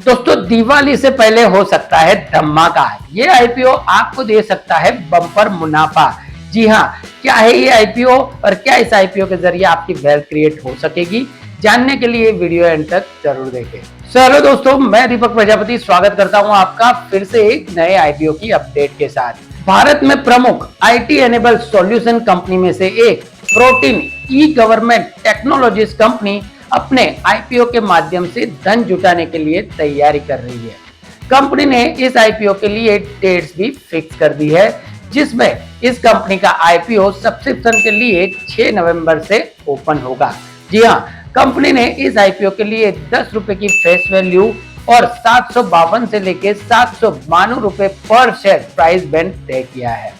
दोस्तों दिवाली से पहले हो सकता है धमाका। ये आईपीओ आपको दे सकता है बम्पर मुनाफा। जी हाँ, क्या है ये आईपीओ और क्या इस आईपीओ के जरिए आपकी वेल्थ क्रिएट हो सकेगी, जानने के लिए वीडियो एंड तक जरूर देखें। हेलो दोस्तों, मैं दीपक प्रजापति स्वागत करता हूं आपका फिर से एक नए आईपीओ की अपडेट के साथ। भारत में प्रमुख आईटी एनेबल सॉल्यूशन कंपनी में से एक प्रोटीन ई गवर्नमेंट टेक्नोलॉजीज कंपनी अपने आईपीओ के माध्यम से धन जुटाने के लिए तैयारी कर रही है। कंपनी ने इस आईपीओ के लिए डेट्स भी फिक्स कर दी है, जिसमें इस कंपनी का आईपीओ सब्सक्रिप्शन के लिए 6 नवंबर से ओपन होगा। जी हाँ, कंपनी ने इस आईपीओ के लिए 10 रुपए की फेस वैल्यू और 752 से लेकर 792 रुपए पर शेयर प्राइस बैंड तय किया है।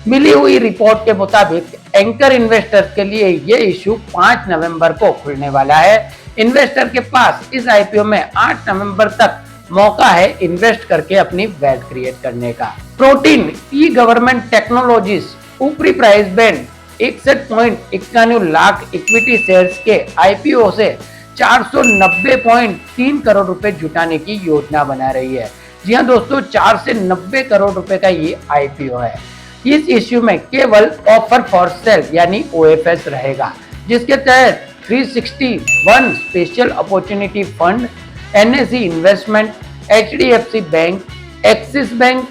मिली हुई रिपोर्ट के मुताबिक एंकर इन्वेस्टर्स के लिए ये इशू 5 नवंबर को खुलने वाला है। इन्वेस्टर के पास इस आईपीओ में 8 नवंबर तक मौका है इन्वेस्ट करके अपनी वेल्थ क्रिएट करने का। प्रोटीन ई गवर्नमेंट टेक्नोलॉजीज ऊपरी price band 61.91 lakh equity shares के आईपीओ से 490.3 करोड़ रुपए जुटाने की योजना बना रही है। जी हाँ दोस्तों, 4 से 90 करोड़ रुपए का ये आईपीओ है। इस इश्यू में केवल ऑफर फॉर सेल यानी ओएफएस रहेगा, जिसके तहत 361 special opportunity fund, NSE investment, HDFC Bank, Axis Bank,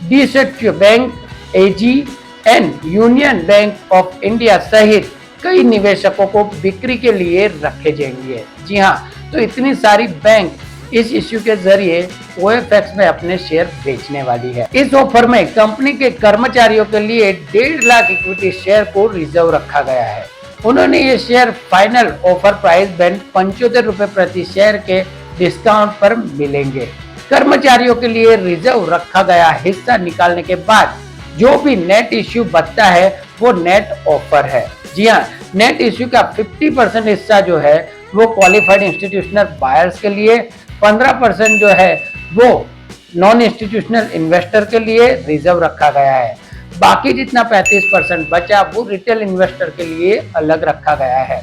डीसेट Bank, AG and Union Bank of India सहित कई निवेशकों को बिक्री के लिए रखे जाएंगे। जी हाँ, तो इतनी सारी बैंक इस इश्यू के जरिए ओएफएक्स में अपने शेयर बेचने वाली है। इस ऑफर में कंपनी के कर्मचारियों के लिए 1.5 लाख इक्विटी शेयर को रिजर्व रखा गया है। उन्होंने ये share final offer price band 75 रुपए प्रति शेयर के डिस्काउंट पर मिलेंगे। कर्मचारियों के लिए रिजर्व रखा गया हिस्सा निकालने के बाद जो भी नेट इश्यू बचता है वो नेट ऑफर है। जी हाँ, नेट इश्यू का 50% हिस्सा जो है वो क्वालिफाइड इंस्टीट्यूशनल बायर्स के लिए, 15% जो है वो नॉन इंस्टीट्यूशनल इन्वेस्टर के लिए रिजर्व रखा गया है। बाकी जितना 35% बचा वो रिटेल इन्वेस्टर के लिए अलग रखा गया है।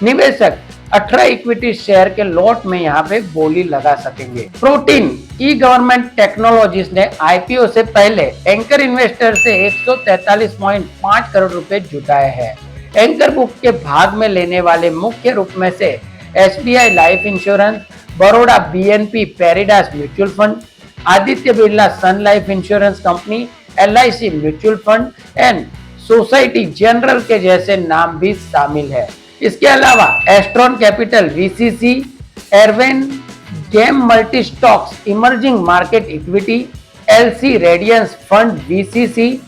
निवेशक 18 इक्विटी शेयर के लॉट में यहाँ पे बोली लगा सकेंगे। प्रोटीन ई गवर्नमेंट टेक्नोलॉजीज ने आईपीओ से पहले एंकर इन्वेस्टर से 143.5 करोड़ रुपए जुटाए हैं। एंकर बुक के भाग में लेने वाले मुख्य रूप में से SBI Life Insurance, Baroda BNP Paribas mutual fund, Aditya Birla Sun Life Insurance company, LIC mutual fund and Societe Generale के जैसे नाम भी शामिल है। इसके अलावा एस्ट्रॉन कैपिटल वीसीसी, एरवेन game multi stocks emerging market equity, LC Radiance fund VCC,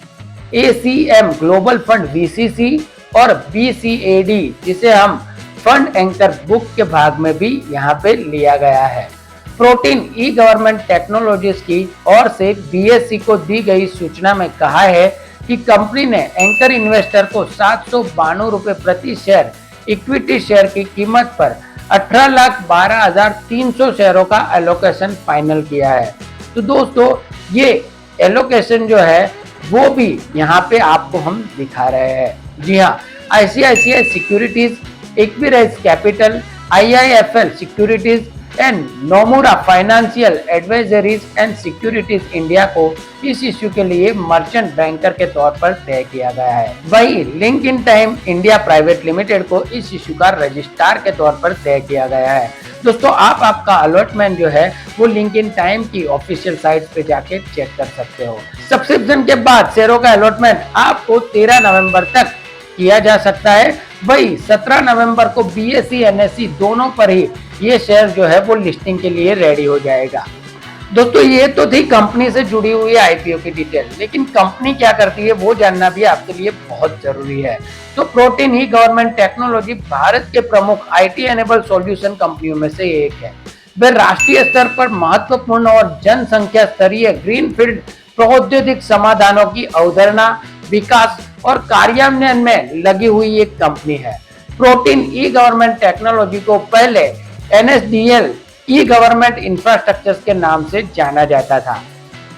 ACM global fund VCC और बीसीएडी, जिसे हम फंड एंकर बुक के भाग में भी यहाँ पे लिया गया है। प्रोटीन ई गवर्नमेंट टेक्नोलॉजीज की ओर से बीएसई को दी गई सूचना में कहा है कि कंपनी ने एंकर इन्वेस्टर को 792 रुपए प्रति शेयर इक्विटी शेयर की कीमत पर 18,12,300 शेयरों का एलोकेशन फाइनल किया है। तो दोस्तों ये एलोकेशन जो है वो भी यहाँ पे आपको हम दिखा रहे हैं। जी हाँ, ICICI Securities, Equirus Capital, IIFL Securities and Nomura Financial Advisories and Securities India को इस इश्यू के लिए मर्चेंट बैंकर के तौर पर तय किया गया है। वही link in time India private limited को इस इश्यू का रजिस्ट्रार के तौर पर तय किया गया है। दोस्तों आप आपका अलॉटमेंट जो है वो लिंक इन टाइम की ऑफिशियल साइट पे जाके चेक कर सकते हो। सब्सक्रिप्शन के बाद शेयरों का अलॉटमेंट आपको 13 नवंबर तक किया जा सकता है। वही 17 नवंबर को बीएसई एनएसई दोनों पर ही ये शेयर जो है वो लिस्टिंग के लिए रेडी हो जाएगा। दोस्तों ये तो थी कंपनी से जुड़ी हुई आईपीओ की डिटेल, लेकिन कंपनी क्या करती है वो जानना भी आपके लिए बहुत जरूरी है। तो प्रोटीन ई गवर्नमेंट टेक्नोलॉजी भारत के प्रमुख आईटी एनेबल सॉल्यूशन कंपनियों में से एक है। वे राष्ट्रीय स्तर पर महत्वपूर्ण और जनसंख्या स्तरीय ग्रीनफील्ड प्रौद्योगिक समाधानों की अवधारणा, विकास और कार्यान्वयन में लगी हुई एक कंपनी है। प्रोटीन ई गवर्नमेंट टेक्नोलॉजी को पहले एनएसडीएल ई गवर्नमेंट इंफ्रास्ट्रक्चर के नाम से जाना जाता था।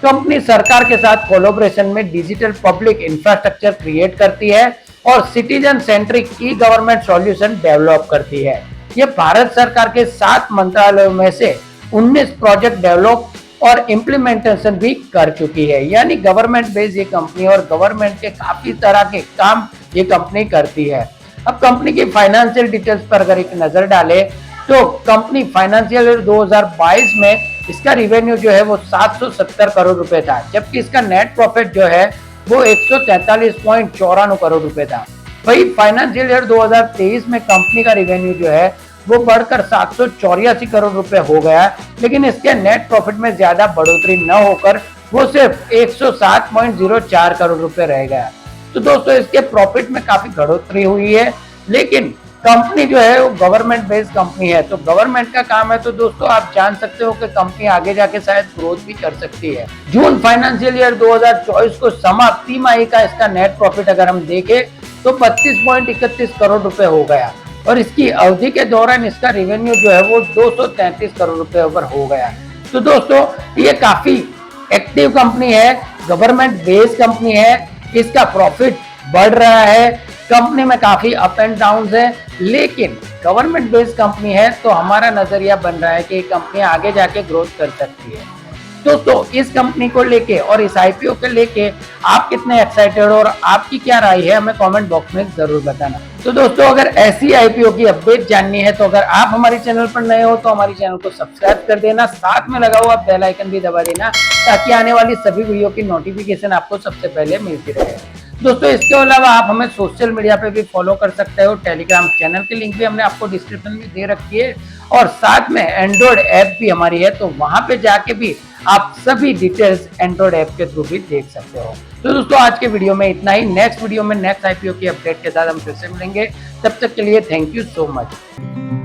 कंपनी सरकार के साथ कोलैबोरेशन में डिजिटल पब्लिक इंफ्रास्ट्रक्चर क्रिएट करती है और सिटीजन सेंट्रिक ई गवर्नमेंट सॉल्यूशन डेवलप करती है। ये भारत सरकार के 7 मंत्रालयों में से 19 प्रोजेक्ट डेवलप और इम्प्लीमेंटेशन भी कर चुकी है। यानी गवर्नमेंट बेस्ड ये कंपनी और गवर्नमेंट के काफी तरह के काम ये कंपनी करती है। अब कंपनी की फाइनेंशियल डिटेल्स पर अगर एक नजर डाले तो कंपनी फाइनेंशियल ईयर 2022 में इसका रिवेन्यू जो है वो 770 करोड़ रुपए था, जबकि इसका नेट प्रॉफिट जो है वो 143.94 करोड़ रुपए था। वही फाइनेंशियल ईयर 2023 में कंपनी का रिवेन्यू जो है वो बढ़कर 784 करोड़ रुपए हो गया, लेकिन इसके नेट प्रॉफिट में ज्यादा बढ़ोतरी न होकर वो सिर्फ 107.04 करोड़ रुपए रह गया। तो दोस्तों इसके प्रॉफिट में काफी बढ़ोतरी हुई है, लेकिन कंपनी जो है वो गवर्नमेंट बेस्ड कंपनी है, तो गवर्नमेंट का काम है, तो दोस्तों आप जान सकते हो कि कंपनी आगे जाके शायद ग्रोथ भी कर सकती है। जून फाइनेंशियल ईयर 2024 को समाप्त तिमाही का इसका नेट प्रॉफिट अगर हम देखें तो 32.31 करोड़ रुपए हो गया, और इसकी अवधि के दौरान इसका रेवेन्यू जो है वो 233 करोड़ रुपए ऊपर हो गया। तो दोस्तों ये काफी एक्टिव कंपनी है, गवर्नमेंट बेस्ड कंपनी है, इसका प्रॉफिट बढ़ रहा है, कंपनी में काफी अप एंड डाउन है, लेकिन गवर्नमेंट बेस्ड कंपनी है तो हमारा नजरिया बन रहा है कि कंपनी आगे जाके ग्रोथ कर सकती है। दोस्तों इस कंपनी को लेके और इस आईपीओ को लेके आप कितने एक्साइटेड हो और आपकी क्या राय है हमें कमेंट बॉक्स में जरूर बताना। तो दोस्तों अगर ऐसी आईपीओ की अपडेट जाननी है तो अगर आप हमारे चैनल पर नए हो तो हमारे चैनल को सब्सक्राइब कर देना, साथ में लगा हुआ बेल आइकन भी दबा देना ताकि आने वाली सभी वीडियो की नोटिफिकेशन आपको सबसे पहले मिलती रहे। दोस्तों इसके अलावा आप हमें सोशल मीडिया पे भी फॉलो कर सकते हो, टेलीग्राम चैनल की लिंक भी हमने आपको डिस्क्रिप्शन में दे रखी है, और साथ में एंड्रॉइड ऐप भी हमारी है, तो वहां पे जाके भी आप सभी डिटेल्स एंड्रॉइड ऐप के थ्रू भी देख सकते हो। तो दोस्तों आज के वीडियो में इतना ही, नेक्स्ट वीडियो में नेक्स्ट आईपीओ की अपडेट के साथ हम फिर से मिलेंगे, तब तक के लिए थैंक यू सो मच।